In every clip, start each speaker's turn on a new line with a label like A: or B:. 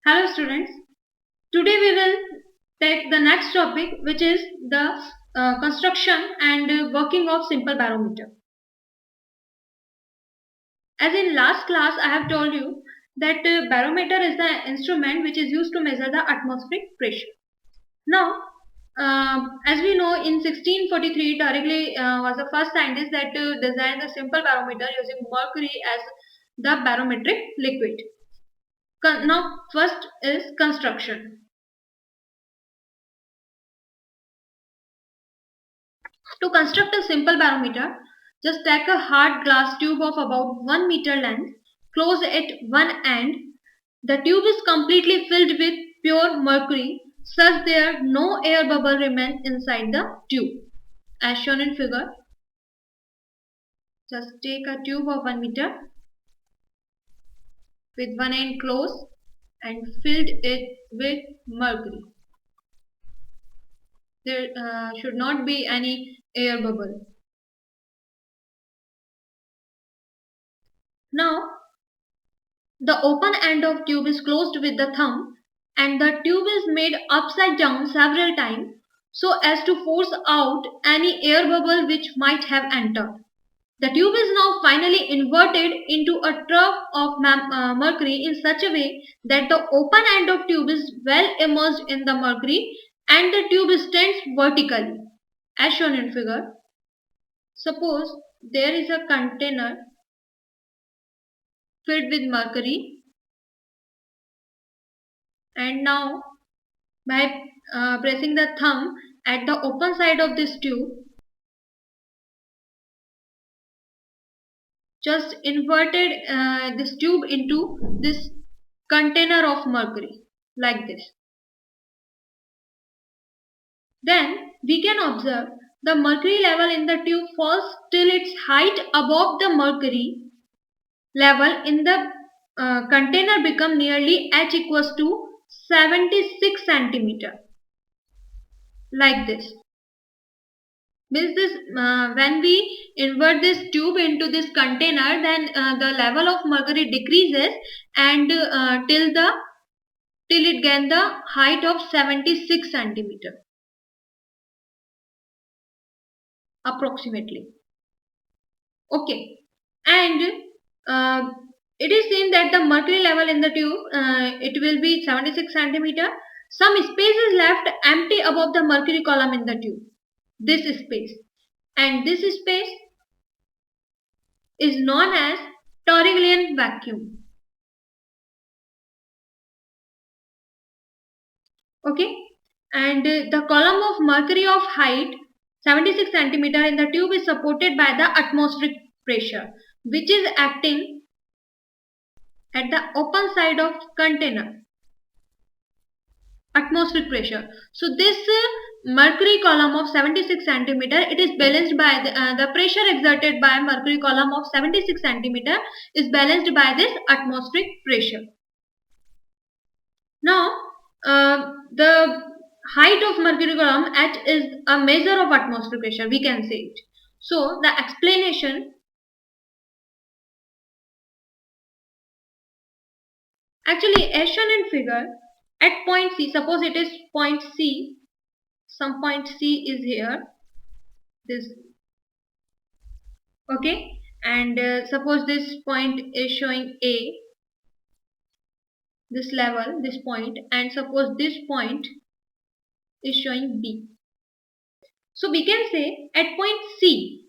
A: Hello students, today we will take the next topic which is the construction and working of simple barometer. As in last class I have told you that barometer is the instrument which is used to measure the atmospheric pressure. Now as we know in 1643 Torricelli was the first scientist that designed the simple barometer using mercury as the barometric liquid. Now first is construction. To construct a simple barometer, just take a hard glass tube of about 1 meter length, close at one end. The tube is completely filled with pure mercury, such there no air bubble remains inside the tube. As shown in figure, just take a tube of 1 meter with one end closed and filled it with mercury. There should not be any air bubble. Now, the open end of tube is closed with the thumb and the tube is made upside down several times so as to force out any air bubble which might have entered. The tube is now finally inverted into a trough of mercury in such a way that the open end of tube is well immersed in the mercury and the tube stands vertically as shown in figure. Suppose there is a container filled with mercury, and now by pressing the thumb at the open side of this tube, just inverted this tube into this container of mercury like this. Then we can observe the mercury level in the tube falls till its height above the mercury level in the container become nearly H equals to 76 centimeter like this. Means this when we invert this tube into this container, then the level of mercury decreases and till it gain the height of 76 centimeter approximately. Okay, and it is seen that the mercury level in the tube it will be 76 centimeter. Some space is left empty above the mercury column in the tube. This space, and this space is known as Torricellian vacuum. Okay, and the column of mercury of height 76 centimeter in the tube is supported by the atmospheric pressure, which is acting at the open side of container. Atmospheric pressure. So this mercury column of 76 centimeter, it is balanced by the pressure exerted by mercury column of 76 centimeter is balanced by this atmospheric pressure. Now the height of mercury column H is a measure of atmospheric pressure, we can say it. So the explanation, actually as shown in figure, at point C, suppose it is point C, some point C is here, this, okay, and suppose this point is showing A, this level, this point, and suppose this point is showing B. So we can say at point C,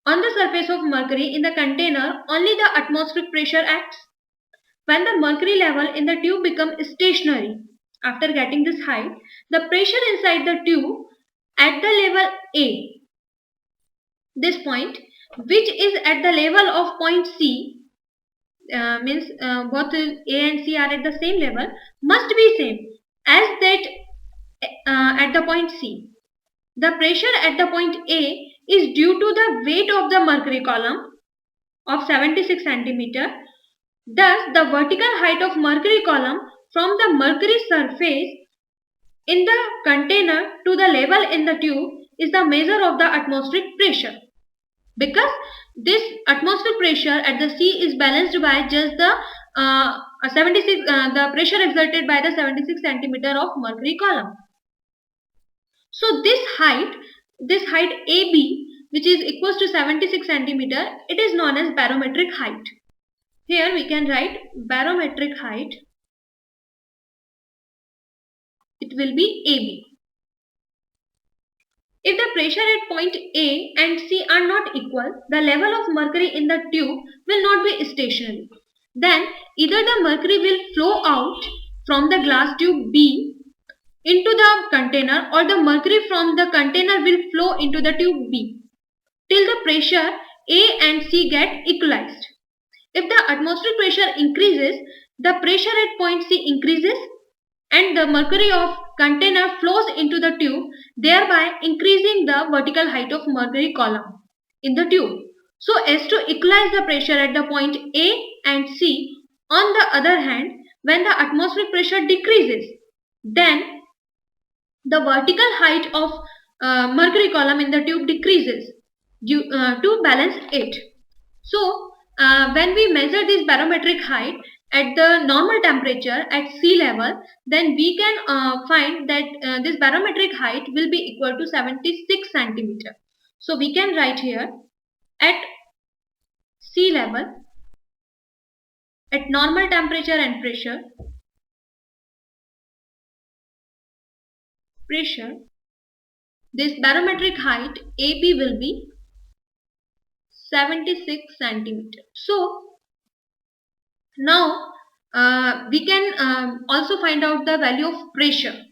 A: on the surface of mercury in the container, only the atmospheric pressure acts. When the mercury level in the tube becomes stationary, after getting this height, the pressure inside the tube at the level A, this point, which is at the level of point C, means both A and C are at the same level, must be same as that at the point C. The pressure at the point A is due to the weight of the mercury column of 76 centimeter. Thus, the vertical height of mercury column from the mercury surface in the container to the level in the tube is the measure of the atmospheric pressure. Because this atmospheric pressure at the C is balanced by just the the pressure exerted by the 76 centimeter of mercury column. So this height AB, which is equals to 76 centimeter, it is known as barometric height. Here we can write barometric height. It will be AB. If the pressure at point A and C are not equal, the level of mercury in the tube will not be stationary. Then either the mercury will flow out from the glass tube B into the container, or the mercury from the container will flow into the tube B till the pressure A and C get equalized. If the atmospheric pressure increases, the pressure at point C increases and the mercury of container flows into the tube, thereby increasing the vertical height of mercury column in the tube. So as to equalize the pressure at the point A and C, on the other hand, when the atmospheric pressure decreases, then the vertical height of mercury column in the tube decreases to balance it. So when we measure this barometric height at the normal temperature at sea level, then we can find that this barometric height will be equal to 76 centimeter. So we can write here at sea level, at normal temperature and pressure, this barometric height AB will be 76 centimeter. So now we can also find out the value of pressure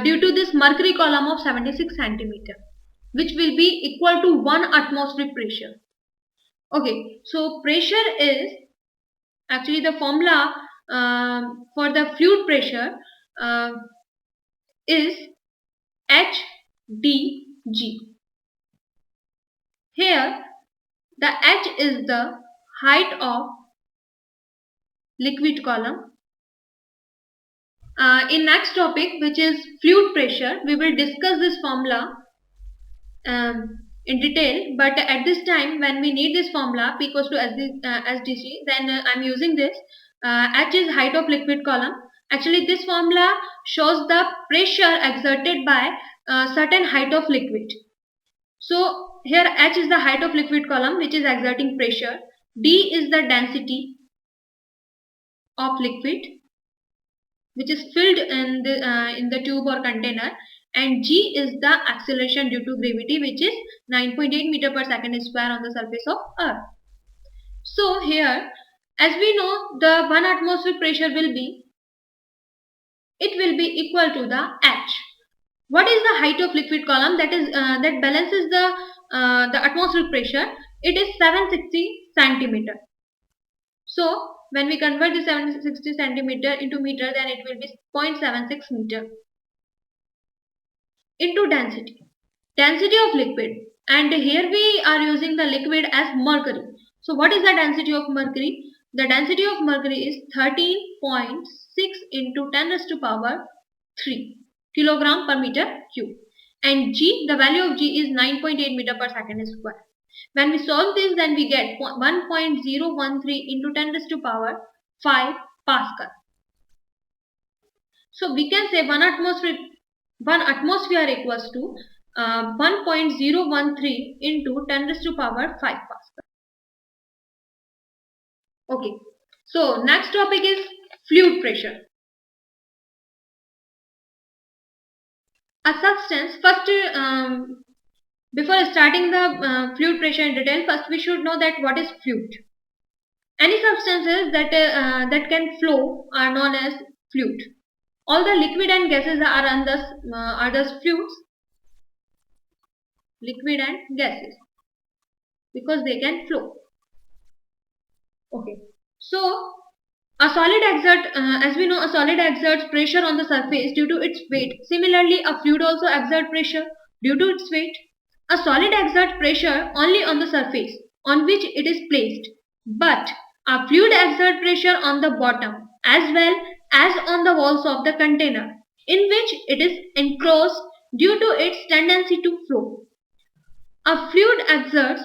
A: due to this mercury column of 76 centimeter, which will be equal to 1 atmospheric pressure. Okay, so pressure is actually the formula for the fluid pressure is HdG. Here the H is the height of liquid column. In next topic, which is fluid pressure, we will discuss this formula in detail, but at this time when we need this formula P equals to SdG, then I am using this. H is height of liquid column. Actually this formula shows the pressure exerted by certain height of liquid. So here H is the height of liquid column which is exerting pressure. D is the density of liquid which is filled in the tube or container, and G is the acceleration due to gravity, which is 9.8 meter per second square on the surface of Earth. So here, as we know, the 1 atmospheric pressure will be equal to the H. What is the height of liquid column that balances the atmospheric pressure? It is 760 centimeter. So when we convert the 760 centimeter into meter, then it will be 0.76 meter. Into density of liquid, and here we are using the liquid as mercury. So what is the density of mercury? The density of mercury is 13.6 into 10 raised to power 3 kilogram per meter cube, and G, the value of G is 9.8 meter per second square. When we solve this, then we get 1.013 into 10 raised to power 5 Pascal. So we can say 1 atmosphere equals to 1.013 into 10 raised to power 5 Pascal. Okay, so next topic is fluid pressure. A substance, first before starting the fluid pressure in detail, first we should know that what is fluid. Any substances that can flow are known as fluid. All the liquid and gases are thus fluids. Liquid and gases, because they can flow. Okay, so a solid as we know, a solid exerts pressure on the surface due to its weight. Similarly, a fluid also exerts pressure due to its weight. A solid exerts pressure only on the surface on which it is placed, but a fluid exerts pressure on the bottom as well as on the walls of the container in which it is enclosed due to its tendency to flow. A fluid exerts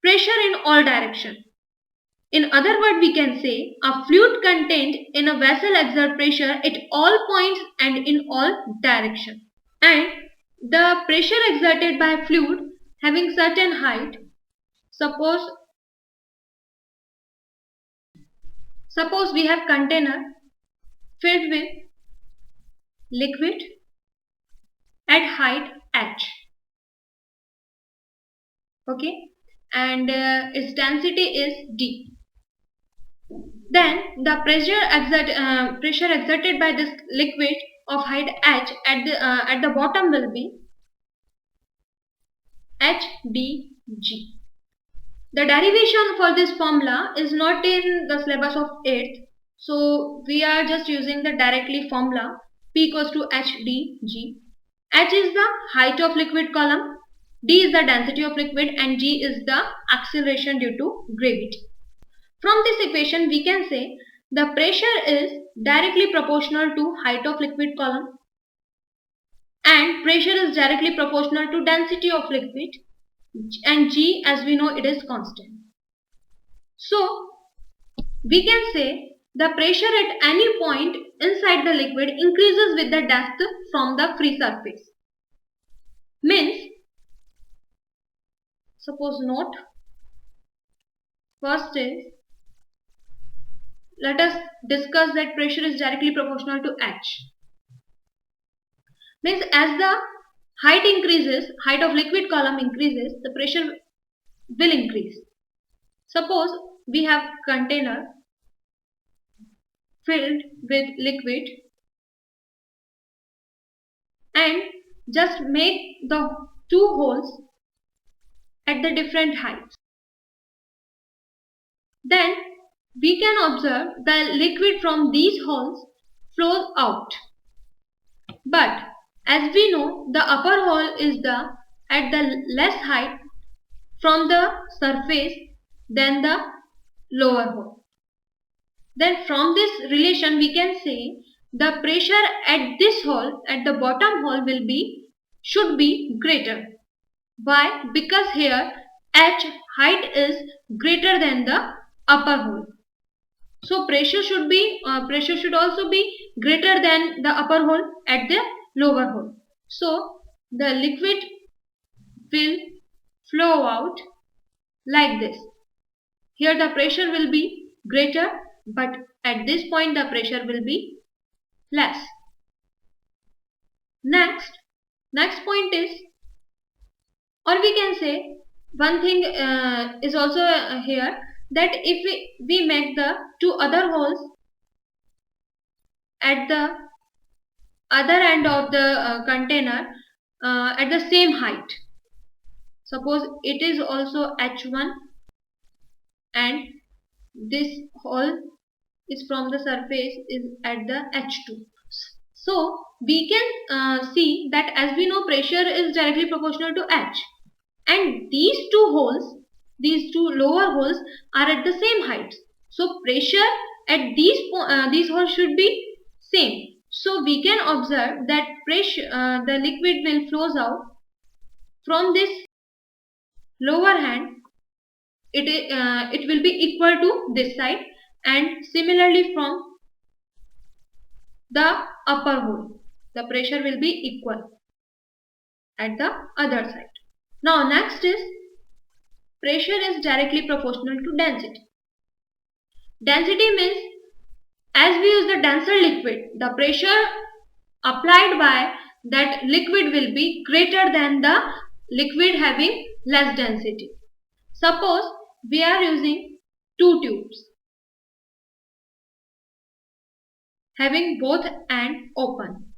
A: pressure in all directions. In other words, we can say a fluid contained in a vessel exert pressure at all points and in all directions. And the pressure exerted by fluid having certain height, suppose we have container filled with liquid at height h, okay, and its density is d. Then the pressure exerted by this liquid of height h at the bottom will be hdg. The derivation for this formula is not in the syllabus of 8th, so we are just using the directly formula P equals to hdg. H is the height of liquid column, d is the density of liquid, and g is the acceleration due to gravity. From this equation we can say the pressure is directly proportional to height of liquid column and pressure is directly proportional to density of liquid, and g, as we know, it is constant. So we can say the pressure at any point inside the liquid increases with the depth from the free surface. Means, suppose note, first is, let us discuss that pressure is directly proportional to h. Means as the height increases, height of liquid column increases, the pressure will increase. Suppose we have container filled with liquid and just make the two holes at the different heights. Then we can observe the liquid from these holes flows out. But as we know, the upper hole is at the less height from the surface than the lower hole. Then from this relation we can say the pressure at this hole, at the bottom hole, should be greater. Why? Because here h height is greater than the upper hole. So pressure should also be greater than the upper hole at the lower hole. So the liquid will flow out like this. Here the pressure will be greater, but at this point the pressure will be less. Next point is, or we can say one thing is also here, that if we make the two other holes at the other end of the container at the same height, suppose it is also h1 and this hole is from the surface is at the h2. So we can see that, as we know, pressure is directly proportional to h, and these two lower holes are at the same height. So pressure at these holes should be same. So we can observe that the liquid will flows out from this lower hand. It will be equal to this side, and similarly from the upper hole, the pressure will be equal at the other side. Now next is, pressure is directly proportional to density. Density means as we use the denser liquid, the pressure applied by that liquid will be greater than the liquid having less density. Suppose we are using two tubes having both ends open.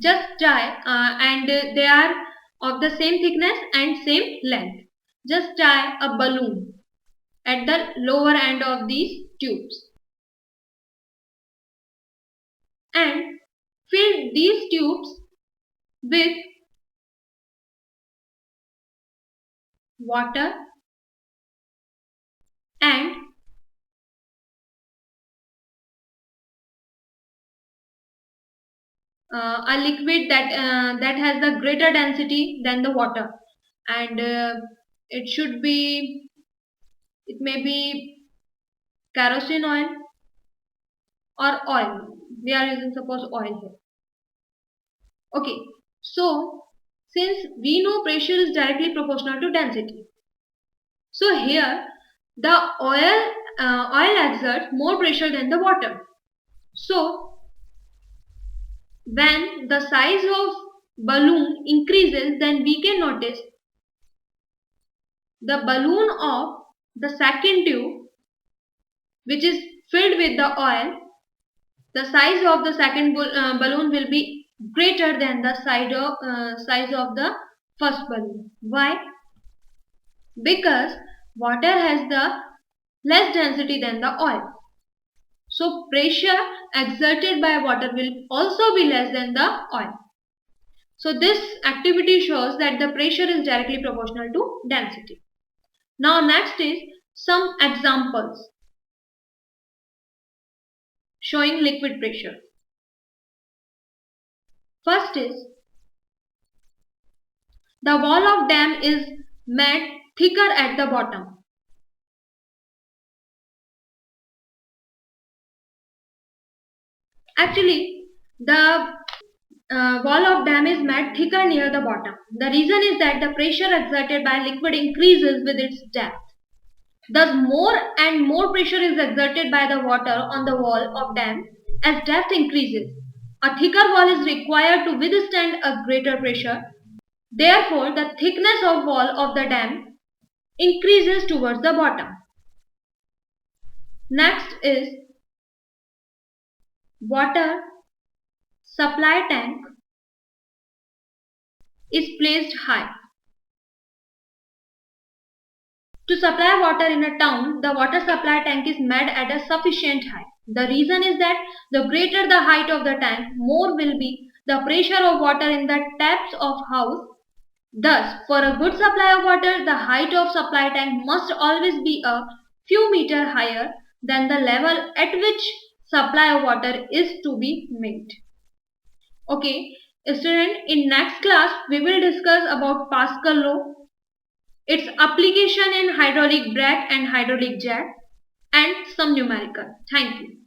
A: Just tie and they are of the same thickness and same length. Just tie a balloon at the lower end of these tubes and fill these tubes with water and a liquid that has the greater density than the water, and it should be It may be kerosene oil or oil. We are using suppose oil here. Okay, so since we know pressure is directly proportional to density, so here the oil exerts more pressure than the water. So when the size of balloon increases, then we can notice the balloon of the second tube, which is filled with the oil, the size of the second balloon will be greater than the size of the first balloon. Why? Because water has the less density than the oil. So pressure exerted by water will also be less than the oil. So this activity shows that the pressure is directly proportional to density. Now next is some examples showing liquid pressure. First is the wall of dam is made thicker at the bottom. Actually, the wall of dam is made thicker near the bottom. The reason is that the pressure exerted by liquid increases with its depth. Thus, more and more pressure is exerted by the water on the wall of dam as depth increases. A thicker wall is required to withstand a greater pressure. Therefore, the thickness of wall of the dam increases towards the bottom. Next is water supply tank is placed high. To supply water in a town, the water supply tank is made at a sufficient height. The reason is that the greater the height of the tank, more will be the pressure of water in the taps of house. Thus, for a good supply of water, the height of supply tank must always be a few meters higher than the level at which supply of water is to be made. Okay, student, in next class we will discuss about Pascal law, its application in hydraulic brake and hydraulic jet, and some numerical. Thank you.